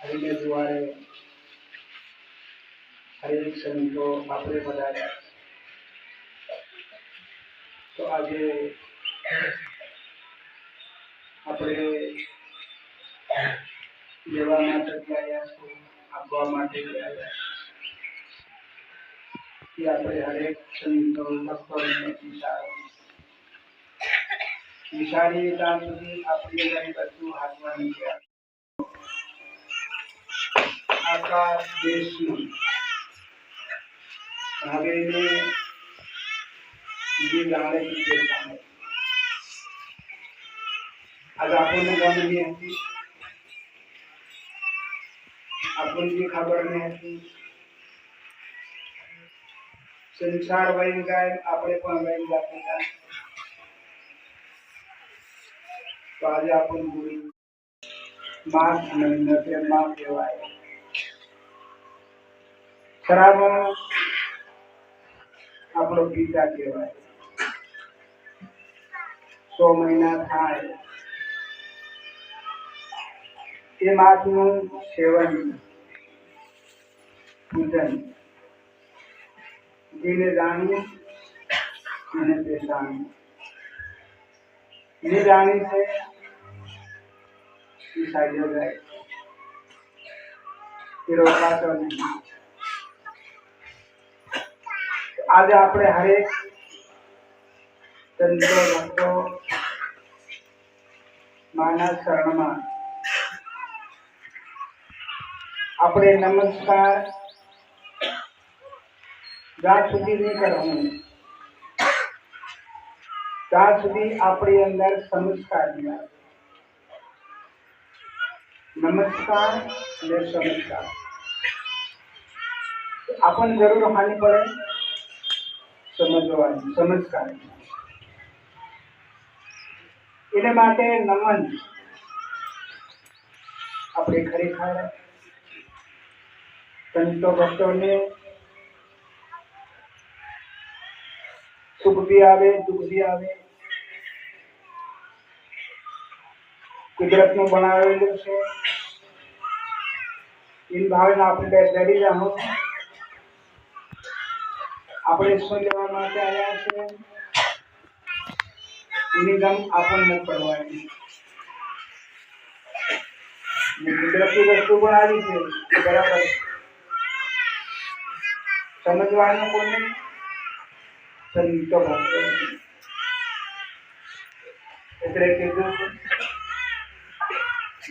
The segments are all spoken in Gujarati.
હરિને દ્વારે હરેક સંતો આપણે પધાર્યા. તો આજે આપણે લેવા માટે આવ્યા છું, આપવા માટે આવ્યા કે આપણે હરેક સંતો ભક્તોને વિચારીએ ત્યાં સુધી આપણે કઈ બધું હાથમાં નથી. આખા દેશનું હવે જે જાણે છે સામે આજે આપણને ગમતી હતી, આપણને ખબર નહીં હતી. સંસાર વહી જાય, આપણે પણ વહી જતા. તો આજે આપણું ગુરુ માં અને નજર માં કહેવાય. ખરામાં આપણો પિતા કહેવાય. 100 મહિના થાય એ માતનું સેવન પૂજન જેને જાણ્યું અને તે જાણ્યું જે જાણી છે એ સાજો જાય એ રોકાતો નહીં. આજે આપણે હરેક સંતો ભક્તો માના શરણમાં આપણે નમસ્કાર જ્યાં સુધી નહીં કરવાનું ત્યાં સુધી આપણી અંદર સંસ્કાર નહીં. નમસ્કાર અને સંસ્કાર આપણને જરૂર હાની પડે સમજવાની સંસ્કાર. એને માટે નમન આપણે ખરેખર સંતો ભક્તોને સુખ भी આવે દુઃખ भी આવે. કુદરતનું બનાવેલું છે એની ભાવના આપણે ડરી જવાનું. આપણે શું લેવા માટે આવ્યા છે એની ગમ આપણને પડવાની. કુદરતી વસ્તુ પણ આવી છે બરાબર સમજવાનું કોને સંતો ભક્તો. એટલે કીધું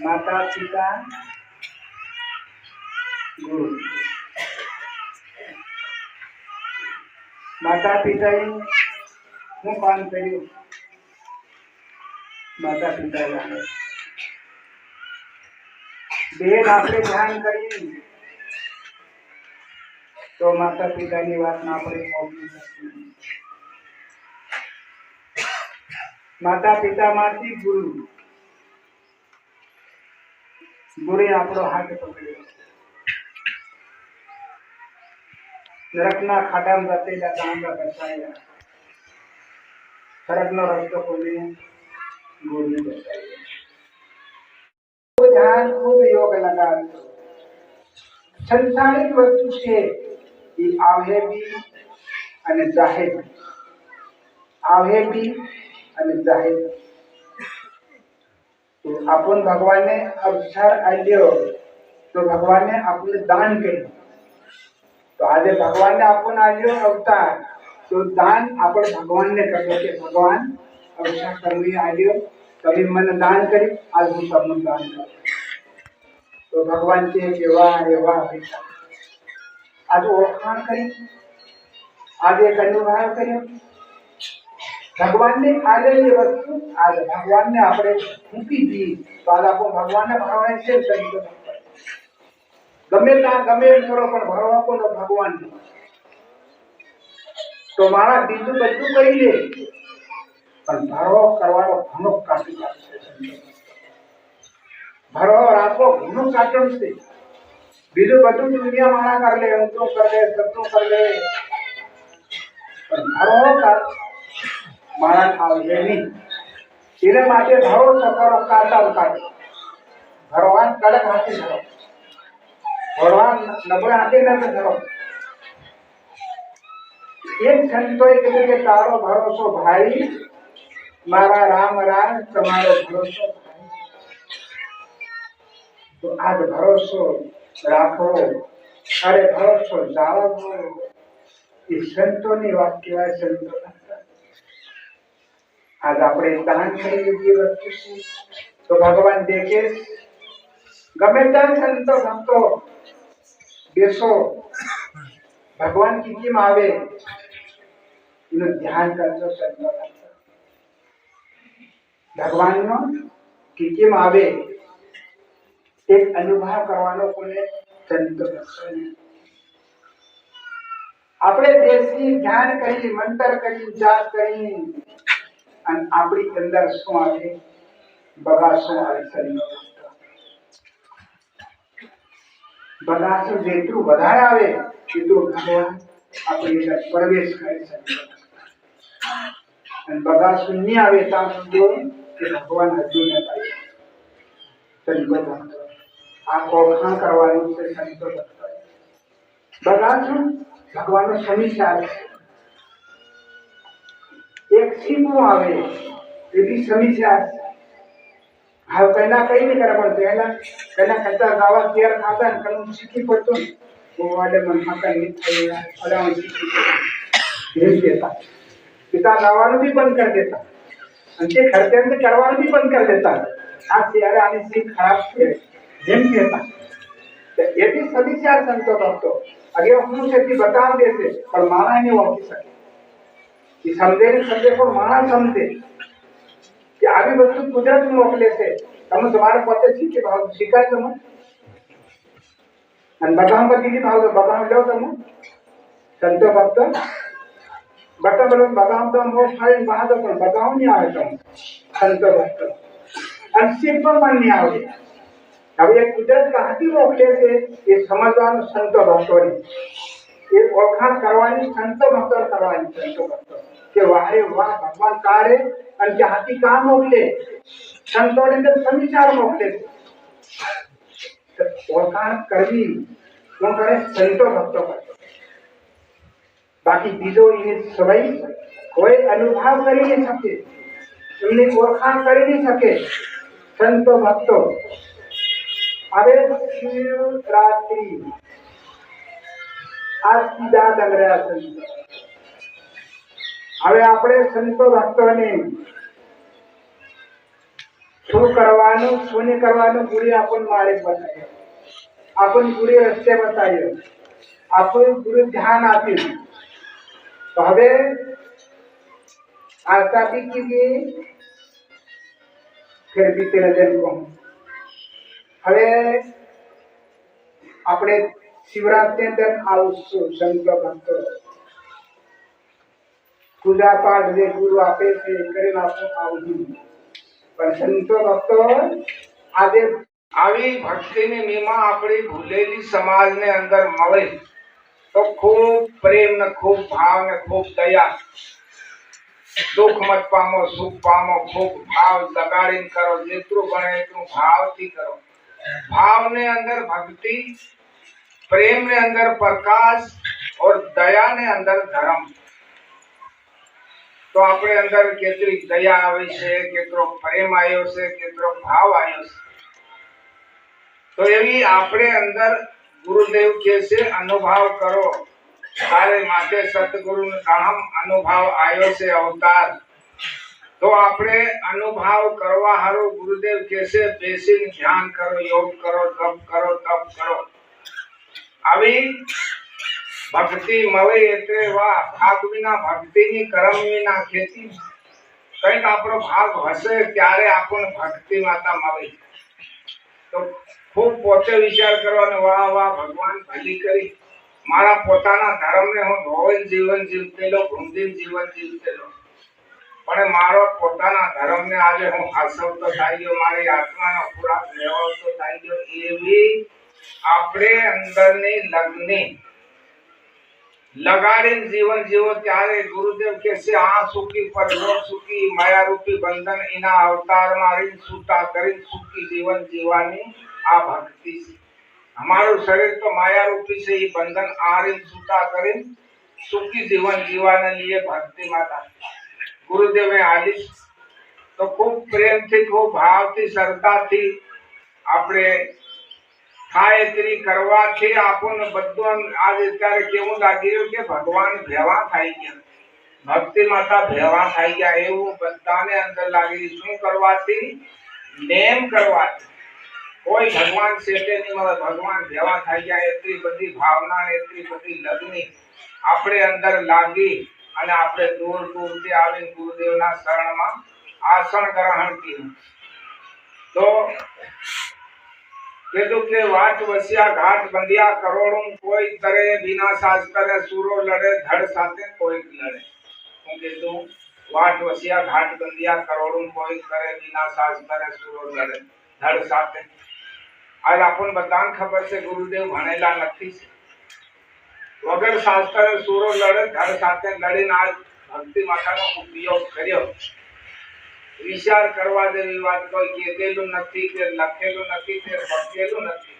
માતા પિતા ગુરુ. માતા પિતાએ શું કામ કર્યું માતા પિતા જાણે. બેન આપણે ધ્યાન કરીએ તો માતા પિતાની વાતમાં આપણે પહોંચી શકીએ. માતા પિતામાંથી ગુરુ. ગુરુએ આપણો હાથ પકડ્યો. નરકના ખાડામાં રચેલા કાંડા બચાવ્યા. સ્વર્ગનો રસ્તો ખોલી ગુરુને બચાવ્યો. ધ્યાન ખૂબ યોગ લગાવ્યો. સંસારિક વસ્તુ છે એ આવે બી અને જાહે બી. આવે બી અને જાહે બી. આપણ ભગવાને અવસર આલ્યો तो भगवान ने आपने दान કર્યું तो आज भगवान ने आपने आज्यो अवतार तो दान आपण भगवान ने કર્યો કે भगवान अवतार करवी आज्यो તમે મને દાન કર્યું आज હું તમને દાન કરું तो भगवान के वाह बेटा आज ओळखाण કરી आज एक अनुभव કર્યો भगवान ने आलेली वस्तु आज भगवान ने આપણે મૂકી દી તો आज આપણે भगवान ने ભાવના છે गमे ત્યાં गमे કરો પણ ભરવા કોનો ભગવાન તો મારા બીજું બધું કરી લે પણ ભરવા કરવાનો ઘણો કાઢી કાઢશે ભરવા રાખો ઘણો કાઢણ છે બીજું બધું દુનિયા મારા કર લે ઊંચો કર લે સત્તો કર લે પણ ભરવા મારા આવશે નહીં એને માટે ભાવ સકારો કાઢા કાઢે ભગવાન કડક હાથી ધરો ભગવાન નબળા હાથે ન ધરો એક સંતોએ કીધું કે તારો ભરોસો ભાઈ મારા રામ રામ તમારો ભરોસો ભાઈ તો આજ ભરોસો રાખો અરે ભરોસો જાળવવો એ સંતોની વાત કહેવાય સંતો आज આપણે દાન કરી દીધી વસ્તુ છે તો ભગવાન દેખે ગમે ત્યાં સંતો ભક્તો બેસો ભગવાન की કેમ આવે એનું ધ્યાન કરજો સંતો ભગવાનનો की કેમ આવે એક અનુભવ કરવાનો કોને સંતો ભક્તોને આપણે દેશી ધ્યાન કરી મંત્ર કરી જાપ કરી અને આપણી અંદર શું આવે બગાસો આવે શરીર બગાસો જેટલું વધારે આવે એટલું ભગવાન આપણી અંદર પ્રવેશ કરે છે અને બગાસો નહીં આવે ત્યાં સુધી કે ભગવાન હજુ ન થાય સંતો ભક્તો આ ઓળખાણ કરવાનું છે સંતો ભક્તો બગાસો ભગવાનનો સમીક્ષા છે एक सीखो आवे एवी समीक्षा हाव कना कई नहीं करा पण कना कच्चा गावा केर खाता न कनु सीखी पडतो तो वाले मन हाका नहीं थाया अला सीखी भेज देता पिता गावानु भी बंद कर देता आणि ते खर्चांत करवानु भी बंद कर देता आज यार आणि सीख खराब है जेम देता तो एवी समीक्षा संतो भक्तो अगे हम से बता देते पर माना नहीं वापस सके कि समझे को माना समझे कि આવી વસ્તુ કુદરત મોકલે છે તમે તમારા પોતે શીખી ભાવ શીખાય તમે અને બગામ બધી ભાવ બગામ લો તમે સંતો ભક્ત બગામ તો હો ખાઈ બહાદો પણ બગામ નહીં આવે તમે સંતો ભક્ત અને શીખ પણ નહીં આવે હવે એક કુદરત કાથી મોકલે છે એ સમજવાનું સંતો ભક્તોની એ ઓળખાણ કરવાની સંતો ભક્તો કરવાની સંતો ભક્તો કે વારે વાહ ભગવાન કારે અને કે હાથી કા મોકલે સંતોને તો સમીચાર મોકલે ઓળખાણ કરવી કોણ કરે સંતો ભક્તો કરે બાકી બીજો એને સવાઈ કોઈ અનુભવ કરી નહીં શકે એમને ઓળખાણ કરી નહીં શકે સંતો ભક્તો હવે શિવરાત્રિ આજથી યાદ રહ્યા સંતો હવે આપણે સંતો ભક્તોને શું કરવાનું શું નહીં કરવાનું પૂરી આપણને માર્ગ બતાવ્યો આપણને પૂરી રસ્તે બતાવ્યો આપણને પૂરું ધ્યાન આપ્યું તો હવે आशा भी कीजिए फिर बीते नजर को હવે આપણે શિવરાત્રી અંદર આવશું સંત ભક્તો પૂજા પાઠ જે ગુરુ આપે છે કરીને આપણે આવશું પણ સંતો ભક્તો આજે આવી ભક્તિની મીમા આપણી ભૂલેલી સમાજને અંદર મળે તો ખૂબ પ્રેમ ને ખૂબ ભાવ ને ખૂબ દયા दुख मत पामो सुख पामो खूब भाव लगाड़ीने करो जेतरू बने एतरू भाव थी करो भाव ने अंदर भक्ति प्रेम ने अंदर प्रकाश और दया ने अंदर धर्म तो अपने अंदर केतरी दया आई छे केतरो प्रेम आयो छे केतरो भाव आयो छे तो તો એવી આપણે અંદર ગુરુદેવ કહે છે અનુભવ કરો, તારે માટે સતગુરુનો ધામ અનુભવ આવ્યો છે અવતાર. તો આપણે અનુભવ કરવા હારું ગુરુદેવ કહે છે બેસીને ધ્યાન કરો, યોગ કરો, તપ કરો, તપ કરો. આવી ભક્તિ મળે એટલે વાહ. ભાગ વિના ભક્તિની, કર્મ વિના ખેતી. કંઈક આપણો ભાગ હશે ત્યારે આપણને ભક્તિ માતા મળે. તો ખૂબ પોતે વિચાર કરવાનો, વાહ વાહ ભગવાન ભલી કરી. મારા પોતાના ધર્મને હું ધોઈને જીવન જીવતેલો, ભૂંડીને જીવન જીવતેલો, પણ મારો પોતાના ધર્મને આજે હું હાસવતો થઈ ગયો, મારી આત્માનો ખોરાક લેવાતો થઈ ગયો. એવી આપણે અંદરની લગ્ની લગાડીને જીવન જીવો ત્યારે ગુરુદેવ કહે છે આ સુખી પરલોક સુખી માયારૂપી બંધન એના અવતારમાં રીન છૂટા કરીને સુખી જીવન જીવવાની આ ભક્તિ છે. અમારું શરીર તો માયારૂપી છે, એ બંધન આ રીન છૂટા કરીને સુખી જીવન જીવવાને લીએ ભક્તિ માતા ગુરુદેવે આલીશ. તો ખૂબ પ્રેમથી, ખૂબ ભાવથી, શ્રદ્ધાથી આપણે ખાયત્રી કરવાથી આપણને બધું આજે અત્યારે કેવું લાગી રહ્યું કે ભગવાન ભેવા થઈ ગયા, ભક્તિ માતા ભેવા થઈ ગયા એવું બધાને અંદર લાગી રહ્યું. શું કરવાથી? નેમ કરવાથી. કોઈ ભગવાન શેઠે નહીં મળે, ભગવાન ભેવા થઈ ગયા. એટલી બધી ભાવના, એટલી બધી લગ્ની આપણે અંદર લાગી અને આપણે દૂર દૂરથી આવીને ગુરુદેવના શરણમાં આસન ગ્રહણ કર્યું. તો કીધું કે વાટ વસ્યા ઘાટ બંધ્યા કરોડું કોઈ તરે વિના શાસ્ત્રે સુરો લડે ધડ સાથે કોઈ લડે. હું કીધું વાટ વસ્યા ઘાટ બંધ્યા કરોડું કોઈ તરે વિના શાસ્ત્રે સુરો લડે ધડ સાથે. આજ આપણને બધાને ખબર છે ગુરુદેવ ભણેલા નથી. વગર શાસ્ત્રે સુરો લડે ધડ સાથે લડીને આજ ભક્તિ માતાનો ઉપયોગ કર્યો. વિચાર કરવા જેવી વાત કોઈ કીધેલું નથી, કે લખેલું નથી, કે બકેલું નથી.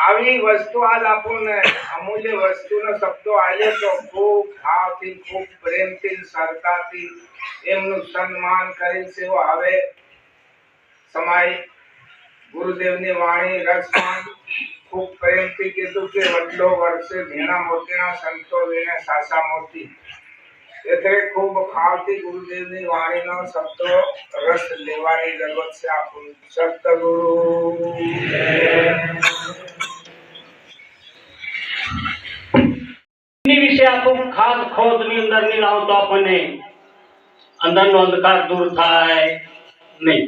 આવી વસ્તુ આજ આપણને અમૂલ્ય વસ્તુનો શબ્દો આવ્યો તો ખૂબ ભાવથી, ખૂબ પ્રેમથી, શ્રદ્ધાથી એમનું સન્માન કરી છે. હવે સમય ગુરુદેવની વાણી રસમાં ખૂબ પ્રેમથી કીધું કે વડલો વર્ષે ઝીણા મોતીના સંતો વીણે સાસા મોતી. એટલે ખૂબ ભાવથી ગુરુદેવની વાણીનો શબ્દો રસ લેવાની જરૂર છે. આપણું સતગુરુ વિશે આખું ખાસ ખોદ ની અંદર નહીં લાવતો આપણને અંદરનો અંધકાર દૂર થાય નહીં.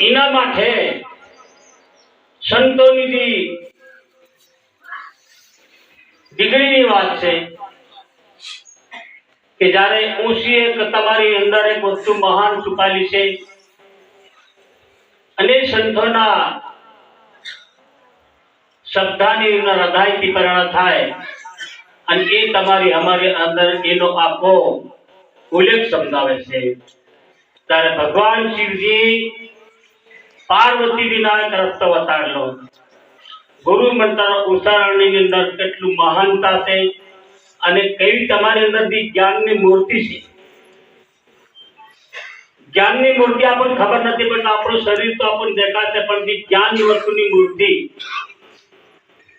એના માટે સંતોની ડિગ્રીની વાત છે કે જ્યારે ઊંચી એક તમારી અંદર એક વસ્તુ મહાન છુપાયેલી છે અને સંતોના શબ્દાની હૃદયથી પ્રેરણા થાય અને એ તમારી અમારી અંદર એનો આખો ઉલ્લેખ સમજાવે છે. ત્યારે ભગવાન શિવજી પાર્વતી વિનાયક રસ્તો બતાડેલો. ગુરુ મંત્ર ઉચ્ચારણની અંદર કેટલું મહાનતા છે અને કેવી તમારી અંદર જે જ્ઞાનની મૂર્તિ છે. જ્ઞાનની મૂર્તિ આપણને ખબર નથી પણ આપણું શરીર તો આપણને દેખાશે, પણ જે જ્ઞાનની વસ્તુની મૂર્તિ,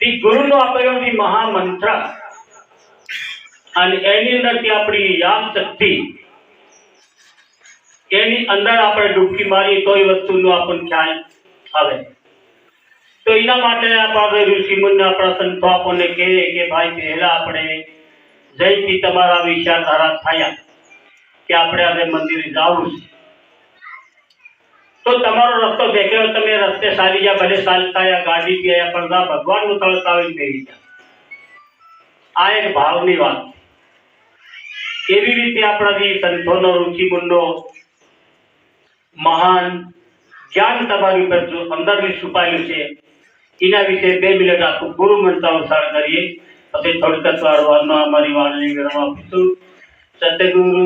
જે ગુરુનો આપેલો જે મહામંત્ર અને એની અંદરથી આપણી યાદ શક્તિ, એની અંદર આપણે ડૂબકી મારી તો એ વસ્તુનો આપણને ખ્યાલ આવે. તો એના માટે આપણે ઋષિ મુનિ આપણા સંતો આપણને કહે કે ભાઈ પહેલા આપણે જયથી તમારા વિચારધારા થયા કે આપણે આજે મંદિરે જવું છે, તો તમારો રસ્તો દેખ્યો, તમે રસ્તે ચાલી ગયા, ભલે ચાલતા યા ગાડી ગયા, પણ ભગવાનનું તળતા આવીને બેસી ગયા. આ એક ભાવની વાત. એવી રીતે આપણા જે સંતોનો ઋષિ મુનિનો મહાન જ્ઞાન તમારી ઉપર જો અંદરથી છુપાયેલું છે એના વિશે 2 મિનિટ આખું ગુરુ મંત્ર ઉચ્ચાર કરીએ, પછી થોડીક વારનો અમારી વાણી વિરામ આપીશું. સતગુરુ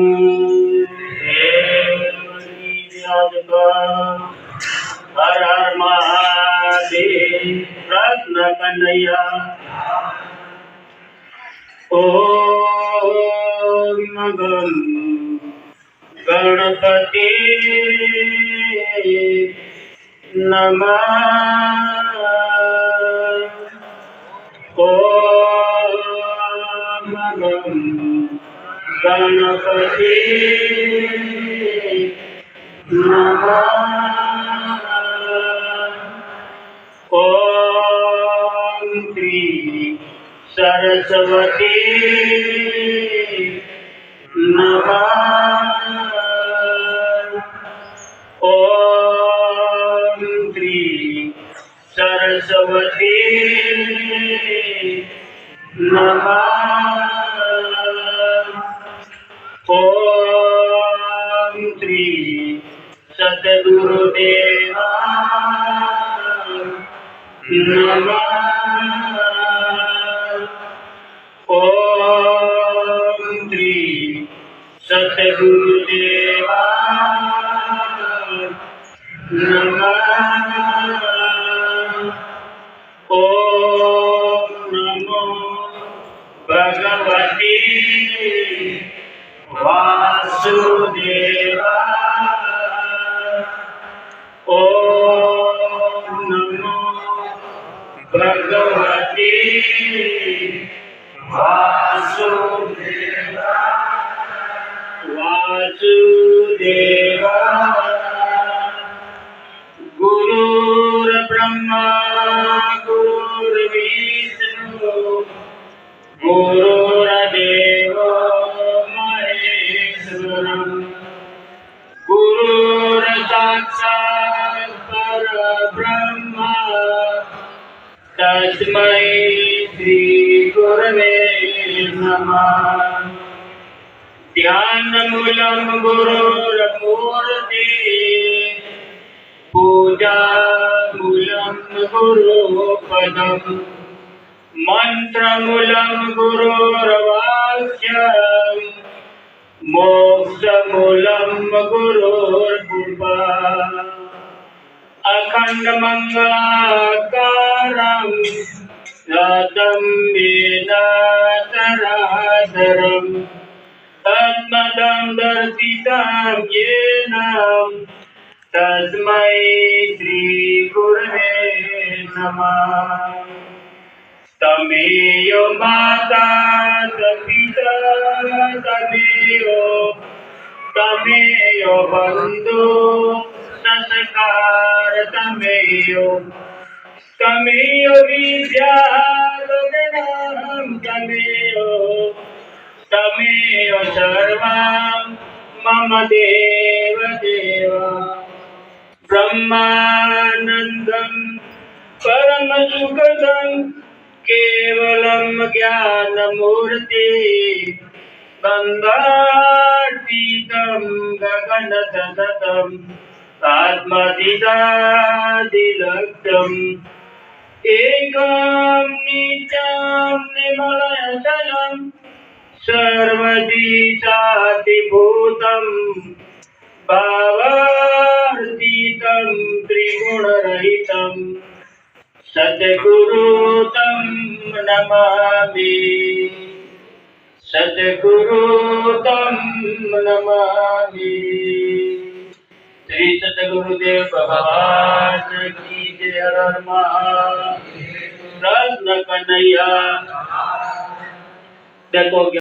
હર હર મહાદેવ કૃષ્ણ કનૈયા. ઓમ ગણપતિ नमः। ओम गं गणपति नमः। ओम श्री सरस्वती नमः। ओम श्री सरस्वती नमः। ओम श्री सद्गुरुदेवा नमः। ओम श्री सद्गुरुदेवा नमः। ओम नमो भगवते वासुदेवाय। ओम नमो भगवते वासुदेवाय। गुरुर्ब्रह्मा गुरुर्विष्णु गुरुर्देवो महेश्वरम् गुरुर्साक्षात् परब्रह्म तस्मै श्री गुरवे नमः। ध्यानमूलं गुरुर्मूर्ति पूजामूलं गुरुपदम् मन्त्रमूलं गुरुर्वाक्यम् मोक्षमूलं गुरुर्कृपा। अखण्डमङ्गलाकारं सतं वेदान्तराधरम् तन्मदं दर्शितं येन तस्मै श्रीगुरवे नमः। तमेव माता पिता तमेव बन्धु संस्कार तमेव विद्या तमेव सर्वं मम देव ब्रह्मानन्दं परमसुखदं केवलं ज्ञानमूर्ति गङ्गातीतं गगनसततम् आत्मदिदादिलक्ष्यम् एकं नित्यं निर्मलजलं सर्वदिशातिभूतं भावार्थितं त्रिगुणरहितं सद्गुरुं नमामि। सद्गुरुं नमामि। श्री सद्गुरुदेव भगवान की जय। हर हर महादेव। कृष्ण कन्हैया। देखो